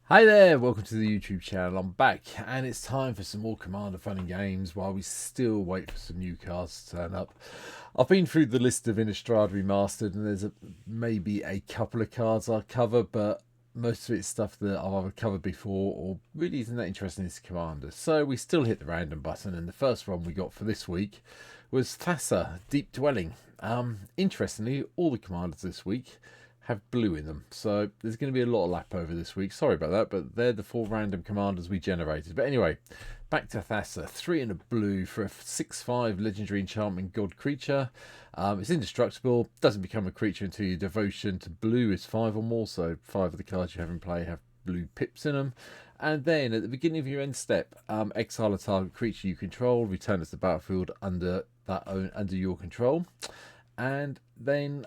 Hi there, welcome to the YouTube channel. I'm back and it's time for some more Commander fun and games while we still wait for some new cards to turn up. I've been through the list of Innistrad Remastered and there's maybe a couple of cards I'll cover, but most of it's stuff that I've either covered before or really isn't that interesting as Commander. So we still hit the random button, and the first one we got for this week was Thassa, Deep Dwelling. Interestingly, all the Commanders this week have blue in them, so there's going to be a lot of lap over this week. Sorry about that, but they're the 4 random commanders we generated. But anyway, back to Thassa. 3 in a blue for a 6/5 legendary enchantment god creature. It's indestructible, doesn't become a creature until your devotion to blue is 5 or more, so 5 of the cards you have in play have blue pips in them. And then at the beginning of your end step, exile a target creature you control, return it to the battlefield under your control, and then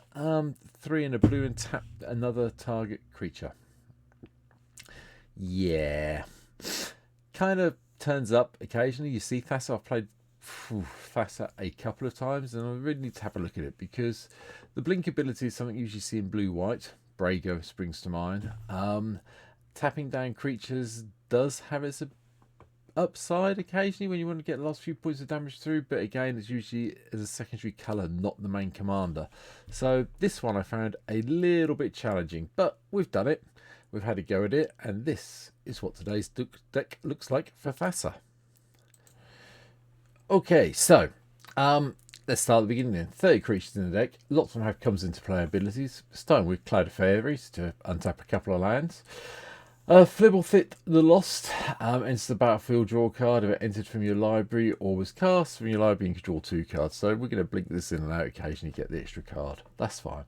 3 in a blue and tap another target creature. Yeah, kind of turns up occasionally. You see Thassa, I've played Thassa a couple of times, and I really need to have a look at it because the blink ability is something you usually see in blue-white. Brago springs to mind. Tapping down creatures does have its upside occasionally when you want to get the last few points of damage through, but again it's usually as a secondary colour, not the main commander. So this one I found a little bit challenging, but we've done it, we've had a go at it, and this is what today's deck looks like for Thassa. Okay, so let's start at the beginning then. 30 creatures in the deck, lots of them have comes into play abilities, starting with Cloud of Fairies to untap a couple of lands. Flibblethit the Lost enters the battlefield, draw a card. If it entered from your library or was cast from your library, you can draw 2 cards. So we're going to blink this in and out occasionally, get the extra card. That's fine.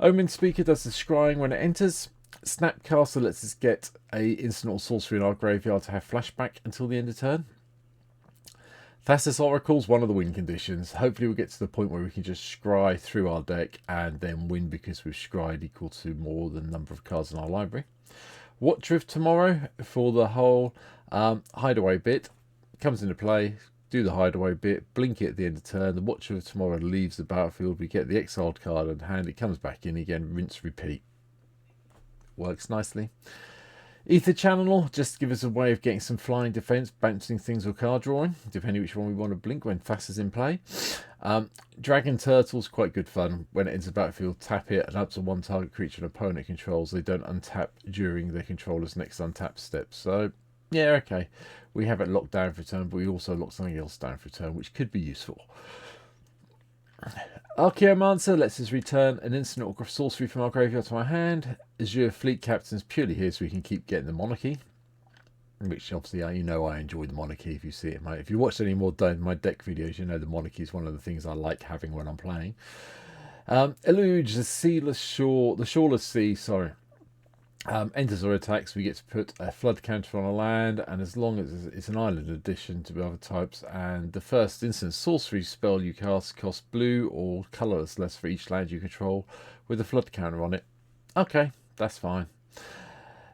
Omen Speaker does the scrying when it enters. Snapcaster lets us get a instant or sorcery in our graveyard to have flashback until the end of turn. Thassa's Oracle's one of the win conditions. Hopefully we'll get to the point where we can just scry through our deck and then win because we've scryed equal to more than the number of cards in our library. Watcher of Tomorrow for the whole hideaway bit comes into play. Do the hideaway bit, blink it at the end of turn. The Watcher of Tomorrow leaves the battlefield. We get the exiled card in hand. It comes back in again. Rinse, repeat. Works nicely. Ether Channel just give us a way of getting some flying defense, bouncing things or card drawing, depending which one we want to blink when Thassa's in play. Dragon Turtle's quite good fun. When it enters the battlefield, tap it and up to 1 target creature an opponent controls. They don't untap during their controller's next untap step. So, yeah, okay. We have it locked down for a turn, but we also lock something else down for a turn, which could be useful. Archaeomancer lets us return an instant or sorcery from our graveyard to our hand. Azure Fleet Captain's purely here so we can keep getting the monarchy. Which obviously, you know, I enjoy the monarchy if you see it, mate. If you watch any more of my deck videos, you know the monarchy is one of the things I like having when I'm playing. Eluge the Sealess Shore, the Shoreless Sea, sorry. Enters or attacks, we get to put a flood counter on a land, and as long as it's an island addition to the other types, and the first instant sorcery spell you cast costs blue or colourless less for each land you control with a flood counter on it. Okay, that's fine.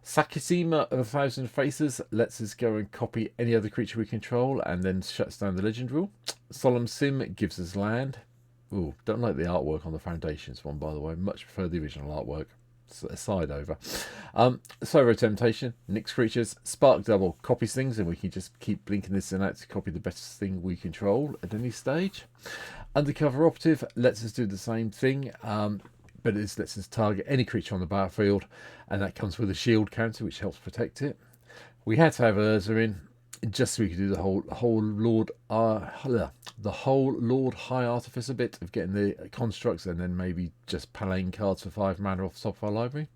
Sakashima of 1,000 Faces lets us go and copy any other creature we control and then shuts down the legend rule. Solemn Sim gives us land. Ooh, don't like the artwork on the Foundations one, by the way. Much prefer the original artwork. Side over. Sorrow Temptation, Nyx creatures. Spark Double copies things, and we can just keep blinking this in out to copy the best thing we control at any stage. Undercover Operative lets us do the same thing, but it lets us target any creature on the battlefield, and that comes with a shield counter which helps protect it. We had to have Urza in just so we could do the whole Lord High Artificer bit of getting the constructs and then maybe just playing cards for 5 mana off the top of our library.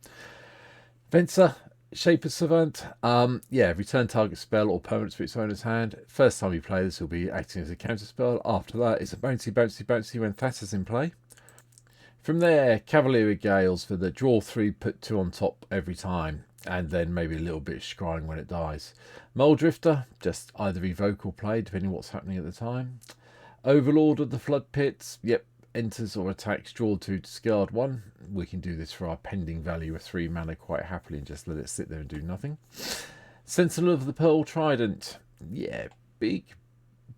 Venser, Shaper Savant, return target spell or permanent to its owner's hand. First time you play this will be acting as a counter spell. After that it's a bouncy when Thassa's in play. From there, Cavalier Gales for the draw 3, put 2 on top every time, and then maybe a little bit of scrying when it dies. Mole Drifter, just either evoke or play, depending on what's happening at the time. Overlord of the Flood Pits, yep, enters or attacks, draw 2, discard 1. We can do this for our pending value of 3 mana quite happily and just let it sit there and do nothing. Sentinel of the Pearl Trident, yeah, big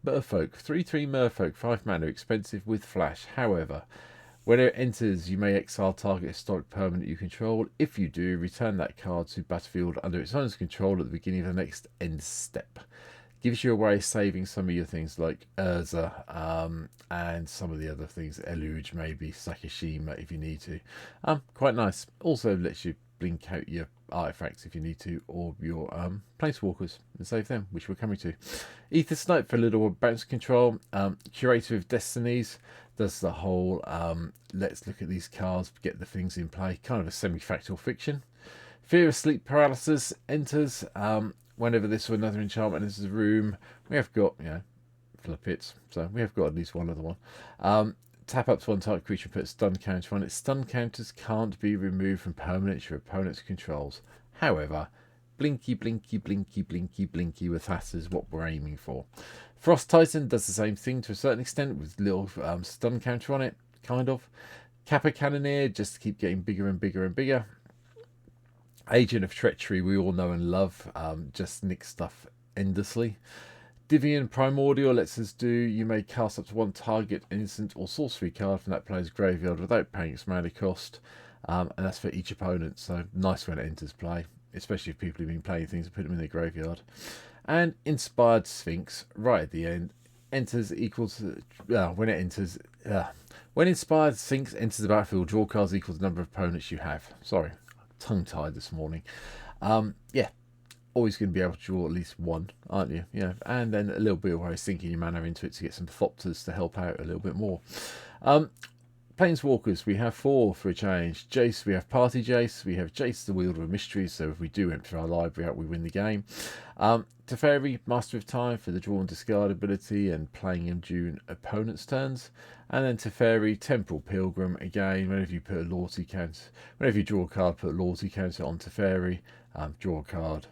Merfolk, 3/3 Merfolk, 5 mana, expensive with flash. However, When it enters, you may exile target historic permanent you control. If you do, return that card to battlefield under its owner's control at the beginning of the next end step. Gives you a way of saving some of your things like Urza and some of the other things, Eluge maybe, Sakashima if you need to. Quite nice. Also lets you blink out your artifacts if you need to, or your planeswalkers and save them, which we're coming to. Ether Snipe for a little bounce control. Curator of Destinies does the whole let's look at these cards, get the things in play, kind of a semi-factual fiction. Fear of Sleep Paralysis enters whenever this or another enchantment enters the room. We have got, flip it, so we have got at least one other one. Tap up to one target creature, put a stun counter on it. Stun counters can't be removed from permanents your opponent's controls. However, blinky, blinky, blinky, blinky, blinky with Thassa is what we're aiming for. Frost Titan does the same thing to a certain extent with little stun counter on it, kind of. Kappa Cannoneer, just to keep getting bigger and bigger and bigger. Agent of Treachery, we all know and love, just nick stuff endlessly. Divian Primordial lets us do, you may cast up to one target instant or sorcery card from that player's graveyard without paying its mana cost, and that's for each opponent, so nice when it enters play, especially if people have been playing things and put them in their graveyard. And Inspired Sphinx, right at the end, enters equal to, when Inspired Sphinx enters the battlefield, draw cards equal to the number of opponents you have. Sorry, tongue-tied this morning. Always going to be able to draw at least one, aren't you? And then a little bit of way sinking your mana into it to get some Thopters to help out a little bit more. Planeswalkers, we have 4 for a change. Jace, we have Party Jace. We have Jace, the Wielder of Mysteries, so if we do empty our library out, we win the game. Teferi, Master of Time for the draw and discard ability and playing him during opponent's turns. And then Teferi, Temporal Pilgrim, again, whenever you put a loyalty counter, whenever you draw a card, put a loyalty counter on Teferi, draw a card,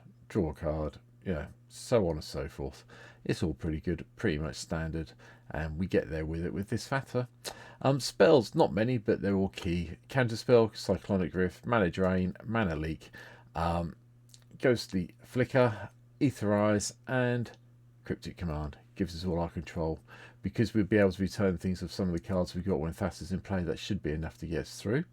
so on and so forth. It's all pretty good, pretty much standard, and we get there with it with this Thassa. Spells, not many, but they're all key. Counterspell, Cyclonic Rift, Mana Drain, Mana Leak, Ghostly Flicker, Aetherize, and Cryptic Command. Gives us all our control. Because we'll be able to return things of some of the cards we've got when Thassa's in play, that should be enough to get us through.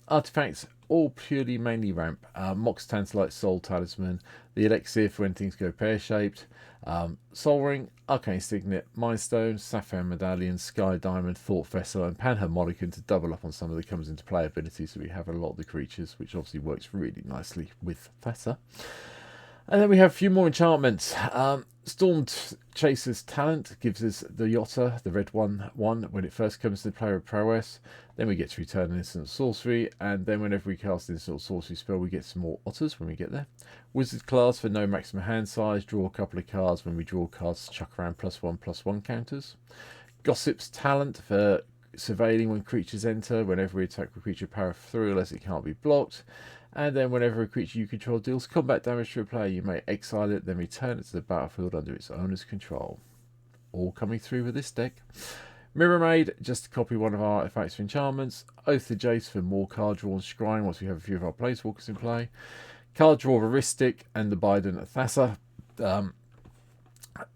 Artifacts, all purely mainly ramp. Mox Tantalite, Soul Talisman, the Elixir for when things go pear-shaped, Soul Ring, Arcane Signet, Mind Stone, Sapphire Medallion, Sky Diamond, Thought Vessel, and Panharmonicon to double up on some of the comes into play abilities. So we have a lot of the creatures, which obviously works really nicely with Thassa. And then we have a few more enchantments. Storm Chaser's Talent gives us the Yotta, the red one when it first comes to the player of prowess. Then we get to return an instant sorcery, and then whenever we cast an instant sorcery spell, we get some more otters when we get there. Wizard class for no maximum hand size, draw a couple of cards. When we draw cards, chuck around +1/+1 counters. Gossip's Talent for surveilling when creatures enter. Whenever we attack a creature, power through unless it can't be blocked. And then whenever a creature you control deals combat damage to a player, you may exile it, then return it to the battlefield under its owner's control. All coming through with this deck. Mirror Maid, just to copy one of our artifacts for enchantments. Oath of Jace for more card draw and scrying once we have a few of our planeswalkers in play. Card draw Aristic and the Biden Thassa.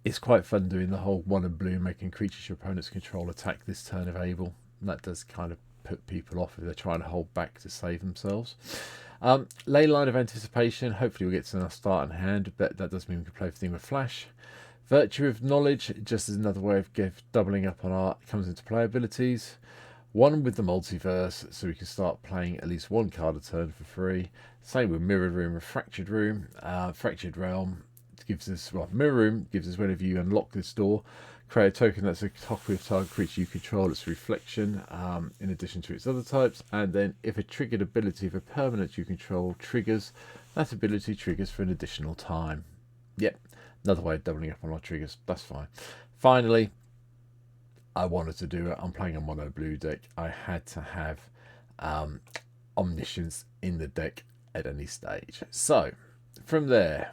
It's quite fun doing the whole 1 and blue, making creatures your opponents control attack this turn of Able. And that does kind of put people off if they're trying to hold back to save themselves. Leyline of Anticipation, hopefully we'll get to enough start in hand, but that does mean we can play everything with Flash. Virtue of Knowledge, just as another way of doubling up on our comes into play abilities. One with the Multiverse, so we can start playing at least one card a turn for free. Same with Mirrored Room and Fractured Room. Fractured Realm gives us, Mirror Room gives us whenever you unlock this door, create a token that's a copy of target creature you control, its reflection, in addition to its other types. And then if a triggered ability of a permanent you control triggers, that ability triggers for an additional time. Yep, another way of doubling up on our triggers. That's fine. Finally, I wanted to do it. I'm playing a mono blue deck. I had to have Omniscience in the deck at any stage. So from there,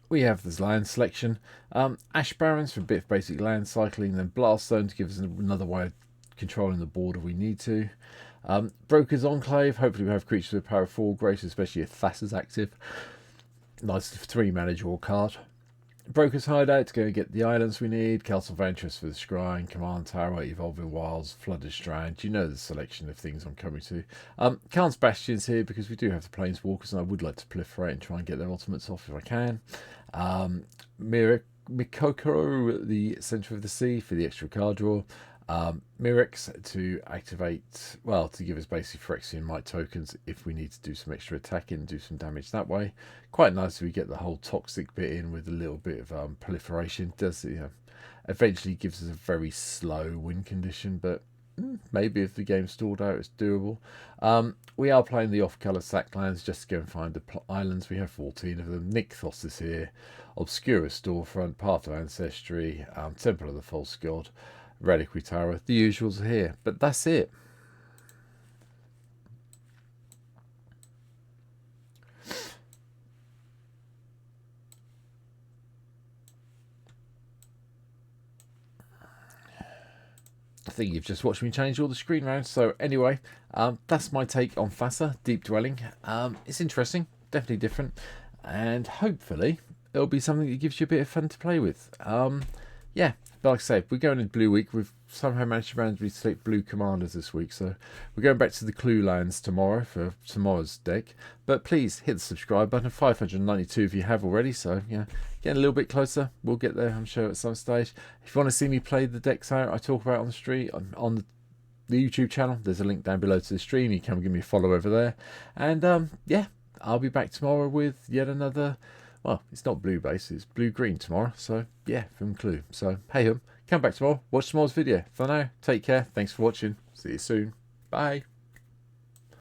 we have this land selection. Ash Barrens for a bit of basic land cycling, then Blaststone to give us another way of controlling the board if we need to. Broker's Enclave, hopefully we have creatures with power 4 greater, especially if Thassa's active. Nice 3 mana draw card. Broker's Hideout to go and get the islands we need, Castle Venturous for the Scrying, Command Tower, Evolving Wilds, Flooded Strand. You know the selection of things I'm coming to. Khan's Bastion's here because we do have the Planeswalkers and I would like to proliferate and try and get their ultimates off if I can. Mikoko at the Centre of the Sea for the extra card draw. Mirrex to activate, well, to give us basically Phyrexian Might tokens if we need to do some extra attacking and do some damage that way. Quite nice if we get the whole toxic bit in with a little bit of proliferation. Does, you know, eventually gives us a very slow win condition, but maybe if the game's stalled out, it's doable. We are playing the off-colour sack lands just to go and find the islands. We have 14 of them. Nykthos is here. Obscura Storefront, Path of Ancestry, Temple of the False God, Reliquary Tower. The usuals are here, but that's it. I think you've just watched me change all the screen rounds. So anyway, that's my take on Thassa, Deep Dwelling. It's interesting, definitely different, and hopefully it'll be something that gives you a bit of fun to play with. Yeah, but like I say, we're going in Blue Week. We've somehow managed to randomly select blue commanders this week, so we're going back to the Clue lands tomorrow for tomorrow's deck. But please hit the subscribe button. 592 if you have already, so yeah, getting a little bit closer. We'll get there, I'm sure, at some stage. If you want to see me play the decks out I talk about on the street, on the YouTube channel, there's a link down below to the stream. You can give me a follow over there. And yeah, I'll be back tomorrow with yet another. Well, it's not blue base, it's blue-green tomorrow. So, yeah, from Clue. So, hey, come back tomorrow, watch tomorrow's video. For now, take care. Thanks for watching. See you soon. Bye.